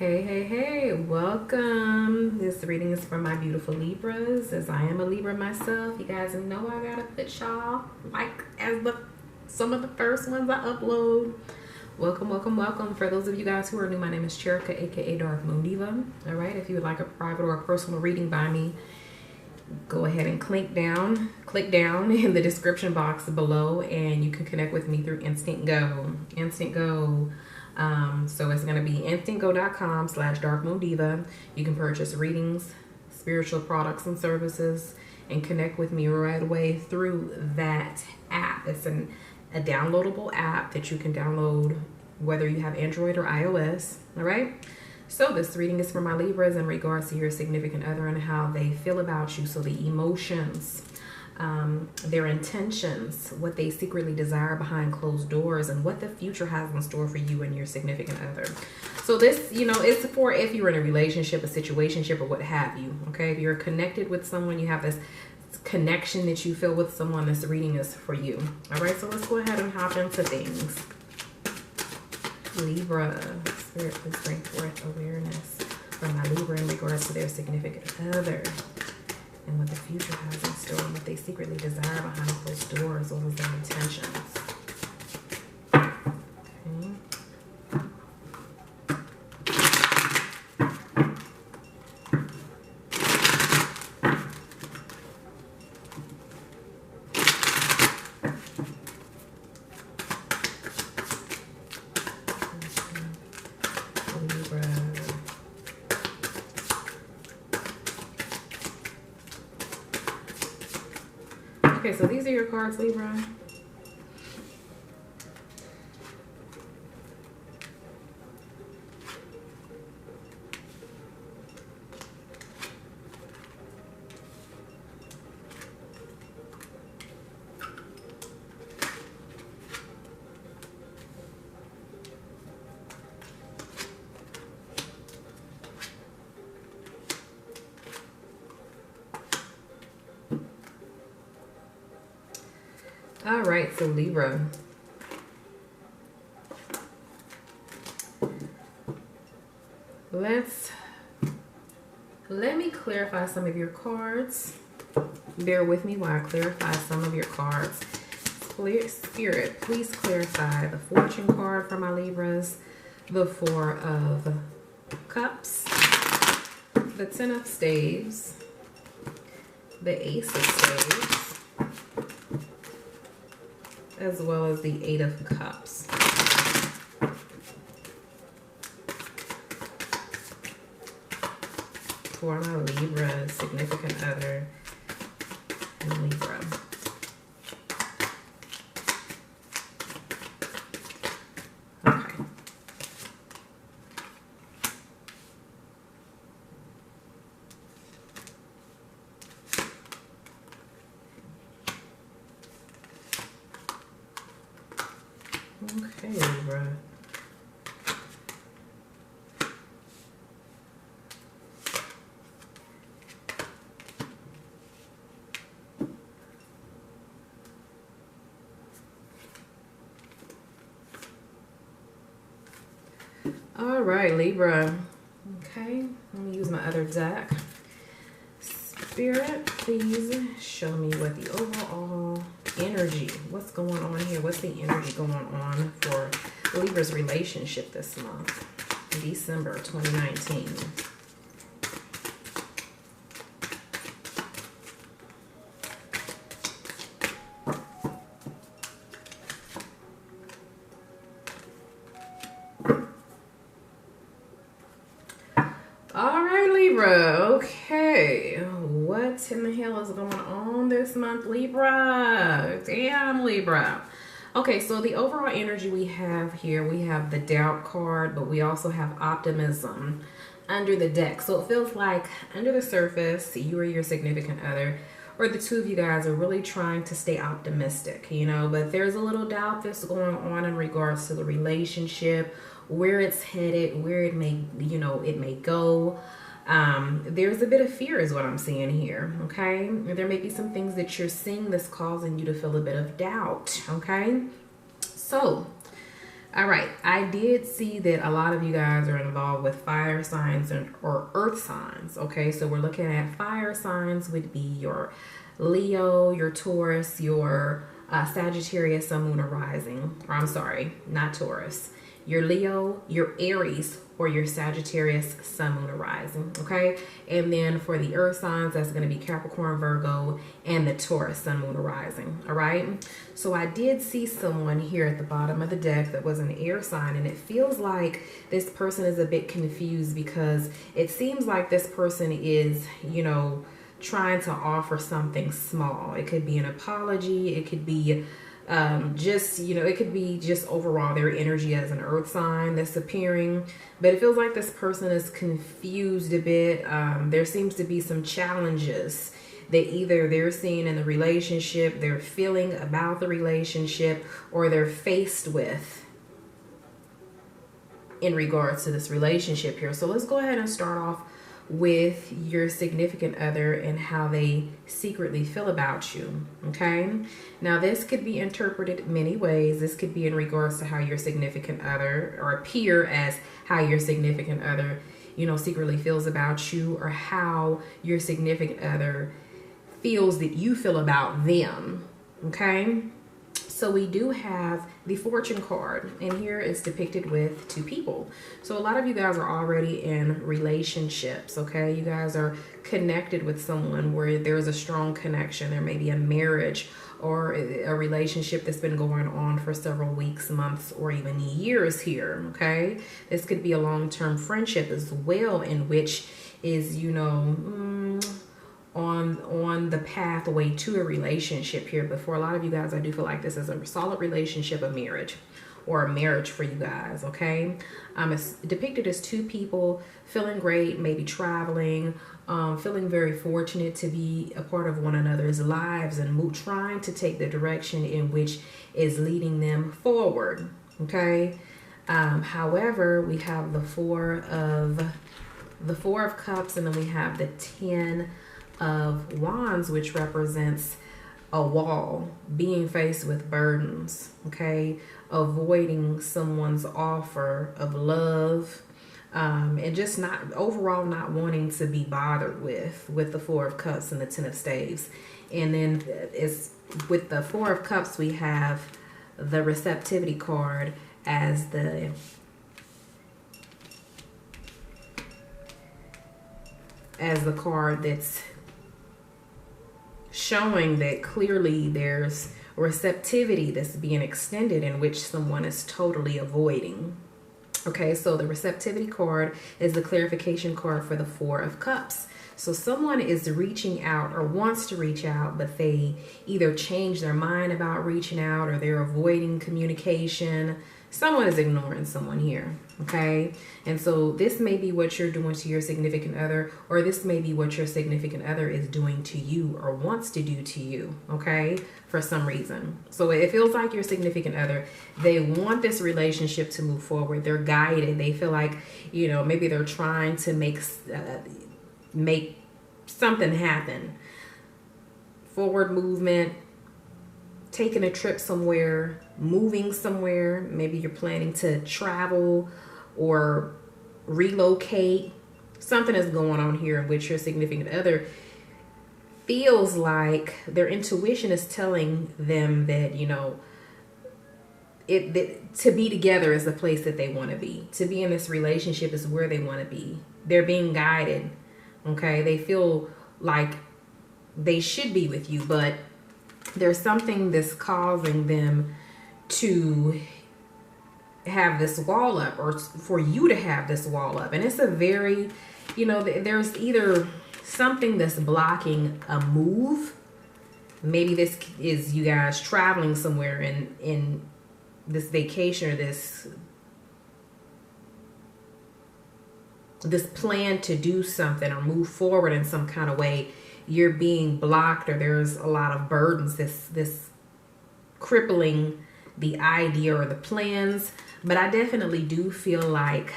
Hey, welcome. This reading is for my beautiful Libras, as I am a Libra myself. You guys know I gotta put y'all like as some of the first ones I upload. Welcome. For those of you guys who are new, my name is Cherika, aka Dark Moon Diva. All right, if you would like a private or a personal reading by me, go ahead and click down in the description box below, and you can connect with me through Instant Go. So it's going to be instantgo.com/darkmoondiva. You can purchase readings, spiritual products and services, and connect with me right away through that app. It's a downloadable app that you can download whether you have Android or iOS. All right. So this reading is for my Libras in regards to your significant other and how they feel about you. So the emotions, their intentions, what they secretly desire behind closed doors, and what the future has in store for you and your significant other. So this, it's for if you're in a relationship, a situationship, or what have you. Okay, if you're connected with someone, you have this connection that you feel with someone, this reading is for you. All right, so let's go ahead and hop into things. Libra, Spirit, please bring forth awareness from my Libra in regards to their significant other and what the future has in store and what they secretly desire behind closed doors. What was their intentions? Okay. Libra. Okay, so these are your cards, Libra. All right, so Libra. Let me clarify some of your cards. Bear with me while I clarify some of your cards. Spirit, please clarify the Fortune card for my Libras, the Four of Cups, the Ten of Staves, the Ace of Staves, as well as the Eight of Cups. For my Libra, significant other, and Libra. Okay. Okay, Libra. All right, Libra. Okay, let me use my other deck. Spirit, please show me what the overall energy, what's going on here? What's the energy going on for Libra's relationship this month, December 2019? All right, Libra. Okay, what in the hell is going on this month, Libra? Damn, Libra. Okay, so the overall energy we have here, we have the Doubt card, but we also have Optimism under the deck. So it feels like under the surface, you or your significant other, or the two of you guys are really trying to stay optimistic, but there's a little doubt that's going on in regards to the relationship, where it's headed, where it may, it may go. There's a bit of fear is what I'm seeing here, okay? There may be some things that you're seeing that's causing you to feel a bit of doubt, okay? So All right, I did see that a lot of you guys are involved with fire signs or earth signs. Okay, so we're looking at fire signs would be your Leo, your Taurus, your Sagittarius, Sun, Moon, or Rising. Or I'm sorry, not Taurus. Your Leo, your Aries, or your Sagittarius, Sun, Moon, or Rising. Okay, and then for the earth signs, that's going to be Capricorn, Virgo, and the Taurus, Sun, Moon, or Rising. All right, so I did see someone here at the bottom of the deck that was an air sign, and it feels like this person is a bit confused because it seems like this person is, you know, trying to offer something small. It could be an apology. It could be just, you know, it could be just overall their energy as an earth sign that's appearing. But it feels like this person is confused a bit. There seems to be some challenges that either they're seeing in the relationship, they're feeling about the relationship, or they're faced with in regards to this relationship here. So let's go ahead and start off with your significant other and how they secretly feel about you. Okay, now this could be interpreted many ways. This could be in regards to how your significant other, or appear as how your significant other, you know, secretly feels about you, or how your significant other feels that you feel about them. Okay, so we do have the fortune card, and here it's depicted with two people. So a lot of you guys are already in relationships. Okay, you guys are connected with someone where there's a strong connection. There may be a marriage or a relationship that's been going on for several weeks, months, or even years here. Okay, this could be a long-term friendship as well, in which is, you know, on the pathway to a relationship here. But for a lot of you guys, I do feel like this is a solid relationship, a marriage, or a marriage for you guys. Okay, it's depicted as two people feeling great, maybe traveling, feeling very fortunate to be a part of one another's lives, and trying to take the direction in which is leading them forward. Okay, however, we have the four of cups, and then we have the 10 of wands, which represents a wall, being faced with burdens. Okay, avoiding someone's offer of love, and just not overall not wanting to be bothered with the 4 of cups and the 10 of staves. And then it's with the 4 of cups, we have the receptivity card as the card that's showing that clearly there's receptivity that's being extended in which someone is totally avoiding. Okay, so the receptivity card is the clarification card for the 4 of cups. So someone is reaching out or wants to reach out, but they either change their mind about reaching out, or they're avoiding communication. Someone is ignoring someone here. Okay, and so this may be what you're doing to your significant other, or this may be what your significant other is doing to you or wants to do to you. Okay, for some reason. So it feels like your significant other, they want this relationship to move forward. They're guided. They feel like, you know, maybe they're trying to make something happen. Forward movement, taking a trip somewhere, moving somewhere. Maybe you're planning to travel or relocate. Something is going on here in which your significant other feels like their intuition is telling them that, you know, to be together is the place that they want to be. To be in this relationship is where they want to be. They're being guided. Okay, they feel like they should be with you, but there's something that's causing them to have this wall up, or for you to have this wall up. And it's a very, you know, there's either something that's blocking a move. Maybe this is you guys traveling somewhere in this vacation, or this plan to do something or move forward in some kind of way. You're being blocked, or there's a lot of burdens this crippling the idea or the plans. But I definitely do feel like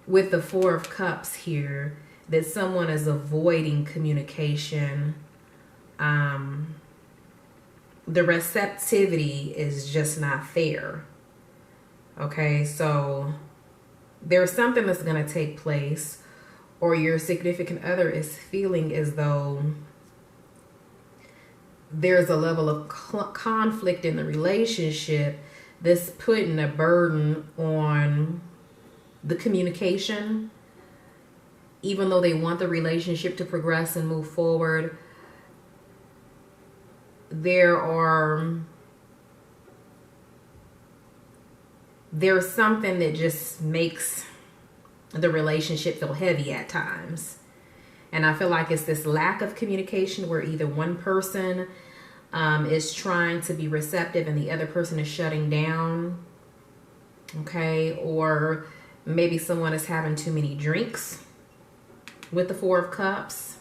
with the 4 of cups here, that someone is avoiding communication the receptivity is just not there. Okay, so there's something that's going to take place, or your significant other is feeling as though there's a level of conflict in the relationship that's putting a burden on the communication. Even though they want the relationship to progress and move forward, there's something that just makes the relationship feel heavy at times. And I feel like it's this lack of communication where either one person is trying to be receptive and the other person is shutting down. Okay, or maybe someone is having too many drinks with the Four of Cups.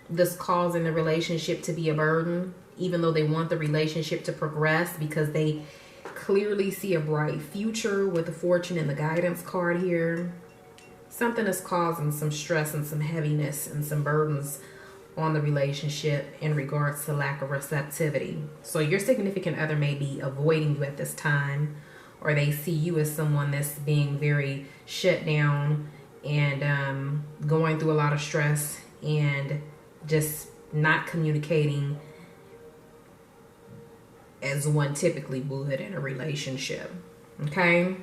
This causing the relationship to be a burden, even though they want the relationship to progress because they clearly see a bright future with the Fortune and the Guidance card here. Something is causing some stress and some heaviness and some burdens on the relationship in regards to lack of receptivity. So your significant other may be avoiding you at this time, or they see you as someone that's being very shut down and going through a lot of stress and just not communicating as one typically would in a relationship. Okay,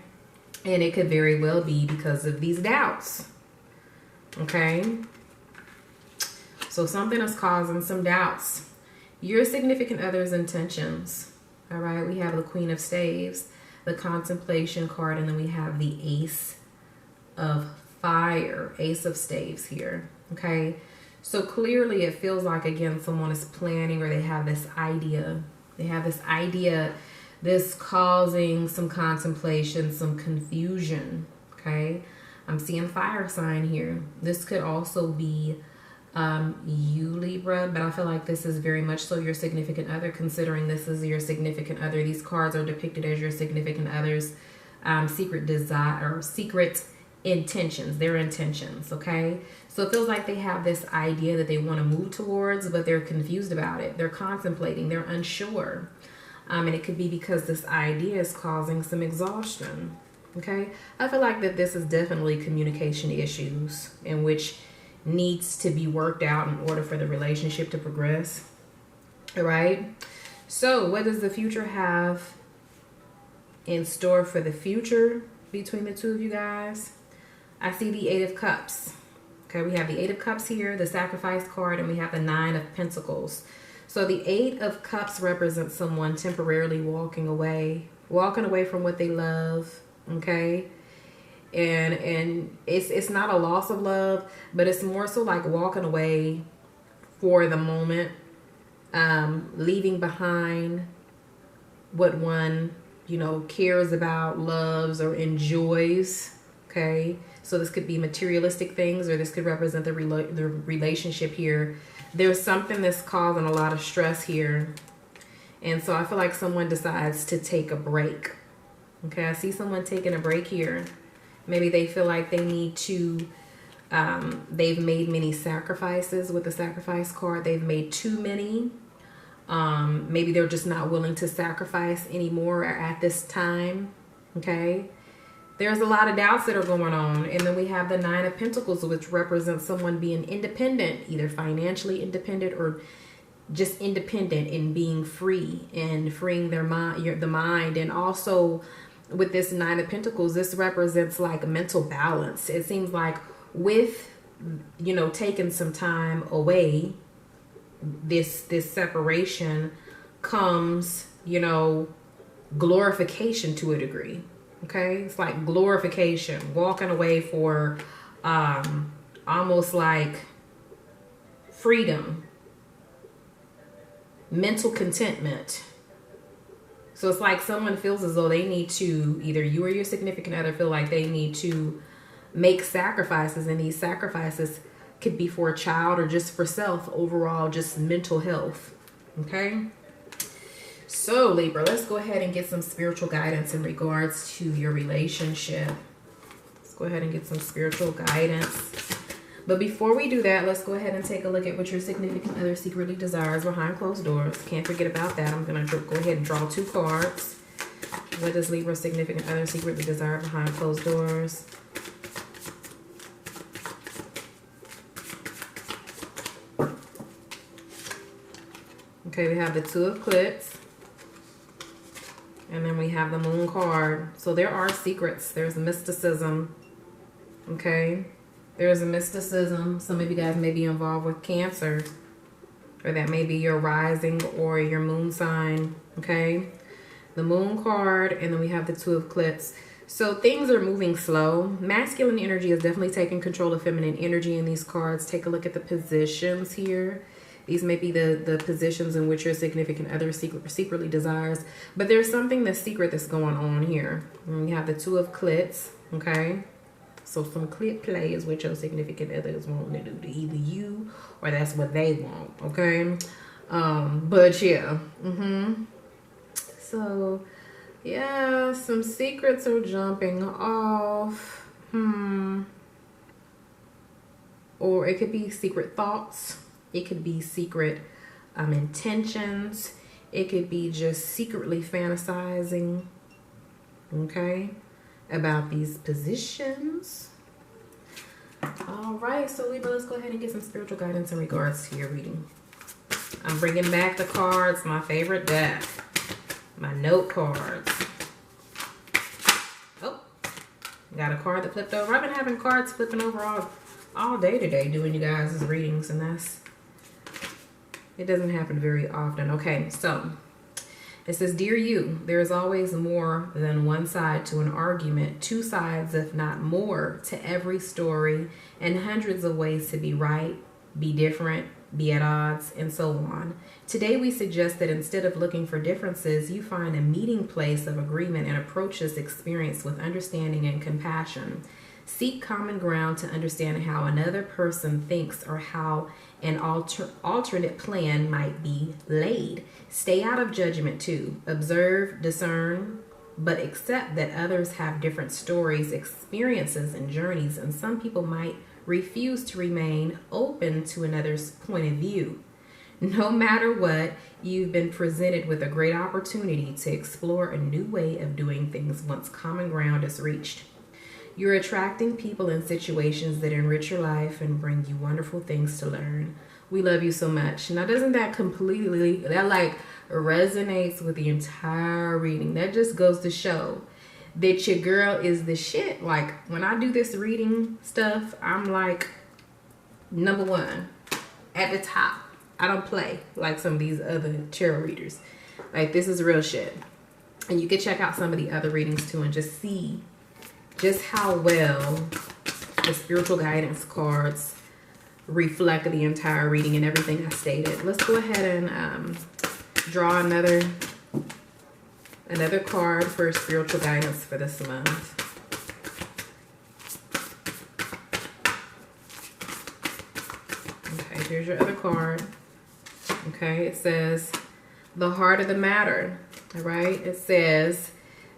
and it could very well be because of these doubts. Okay, so something is causing some doubts. Your significant other's intentions. All right, we have the Queen of Staves, the Contemplation card, and then we have the Ace of Fire, Ace of Staves here. Okay, so clearly it feels like, again, someone is planning, or they have this idea. This causing some contemplation, some confusion. Okay, I'm seeing fire sign here. This could also be you, Libra, but I feel like this is very much so your significant other, considering this is your significant other. These cards are depicted as your significant other's secret desire, or secret intentions, their intentions. Okay, so it feels like they have this idea that they want to move towards, but they're confused about it. They're contemplating, they're unsure, and it could be because this idea is causing some exhaustion. Okay, I feel like that this is definitely communication issues in which needs to be worked out in order for the relationship to progress. All right, so what does the future have in store for the future between the two of you guys? I see the Eight of Cups. Okay, we have the Eight of Cups here, the Sacrifice card, and we have the Nine of Pentacles. So the Eight of Cups represents someone temporarily walking away from what they love. Okay, and it's not a loss of love, but it's more so like walking away for the moment, leaving behind what one, cares about, loves, or enjoys. Okay, so this could be materialistic things, or this could represent the relationship here. There's something that's causing a lot of stress here, and so I feel like someone decides to take a break. Okay, I see someone taking a break here. Maybe they feel like they need to, they've made many sacrifices with the Sacrifice card. They've made too many. Maybe they're just not willing to sacrifice anymore at this time. Okay, there's a lot of doubts that are going on. And then we have the Nine of Pentacles, which represents someone being independent, either financially independent or just independent in being free and freeing their mind, the mind. And also with this Nine of Pentacles, this represents like mental balance. It seems like with, taking some time away, this separation comes, glorification to a degree. Okay, it's like glorification, walking away for almost like freedom, mental contentment. So it's like someone feels as though they need to, either you or your significant other feel like they need to make sacrifices, and these sacrifices could be for a child or just for self, overall, just mental health. Okay, so Libra, let's go ahead and get some spiritual guidance in regards to your relationship. Let's go ahead and get some spiritual guidance. But before we do that, let's go ahead and take a look at what your significant other secretly desires behind closed doors. Can't forget about that. I'm going to go ahead and draw 2 cards. What does Libra's significant other secretly desire behind closed doors? Okay, we have the 2 of Clips. And then we have the Moon card. So there are secrets. There's mysticism. Okay. There's a mysticism. Some of you guys may be involved with Cancer. Or that may be your rising or your moon sign. Okay. The Moon card. And then we have the 2 of Clips. So things are moving slow. Masculine energy is definitely taking control of feminine energy in these cards. Take a look at the positions here. These may be the positions in which your significant other secretly desires. But there's something that's secret that's going on here. And we have the 2 of Clips. Okay. So some clip play is what your significant other is wanting to do to either you or that's what they want. Okay. But yeah. So yeah, some secrets are jumping off. Or it could be secret thoughts. It could be secret intentions. It could be just secretly fantasizing, okay, about these positions. All right, so Libra, let's go ahead and get some spiritual guidance in regards to your reading. I'm bringing back the cards, my favorite deck, my note cards. Oh, got a card that flipped over. I've been having cards flipping over all day today doing you guys' readings, and it doesn't happen very often. Okay, so it says, Dear you, there is always more than one side to an argument, 2 sides, if not more, to every story, and hundreds of ways to be right, be different, be at odds, and so on. Today we suggest that instead of looking for differences, you find a meeting place of agreement and approach this experience with understanding and compassion. Seek common ground to understand how another person thinks or how an alternate plan might be laid. Stay out of judgment too. Observe, discern, but accept that others have different stories, experiences, and journeys, and some people might refuse to remain open to another's point of view. No matter what, you've been presented with a great opportunity to explore a new way of doing things once common ground is reached. You're attracting people and situations that enrich your life and bring you wonderful things to learn. We love you so much. Now, doesn't that that resonates with the entire reading? That just goes to show that your girl is the shit. Like, when I do this reading stuff, I'm like #1 at the top. I don't play like some of these other tarot readers. Like, this is real shit. And you can check out some of the other readings too and just see just how well the spiritual guidance cards reflect the entire reading and everything I stated. Let's go ahead and draw another card for spiritual guidance for this month. Okay, here's your other card. Okay, it says the heart of the matter. All right, it says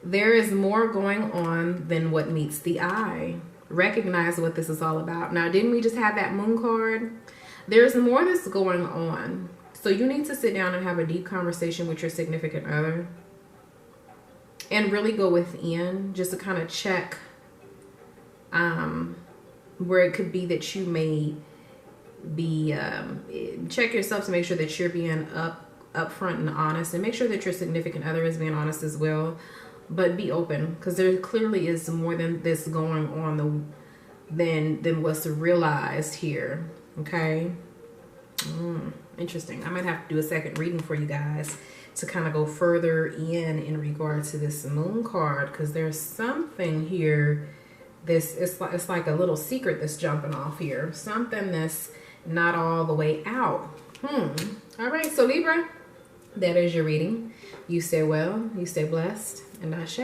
there is more going on than what meets the eye. Recognize what this is all about. Now, didn't we just have that moon card? There's more that's going on. So you need to sit down and have a deep conversation with your significant other and really go within just to kind of check where it could be that you may be, check yourself to make sure that you're being upfront and honest, and make sure that your significant other is being honest as well. But be open, because there clearly is more than this going on than what's realized here. Okay. Interesting. I might have to do a second reading for you guys to kind of go further in regard to this moon card, because there's something here. It's like a little secret that's jumping off here. Something that's not all the way out. All right. So Libra, that is your reading. You stay well. You stay blessed. And Ashe.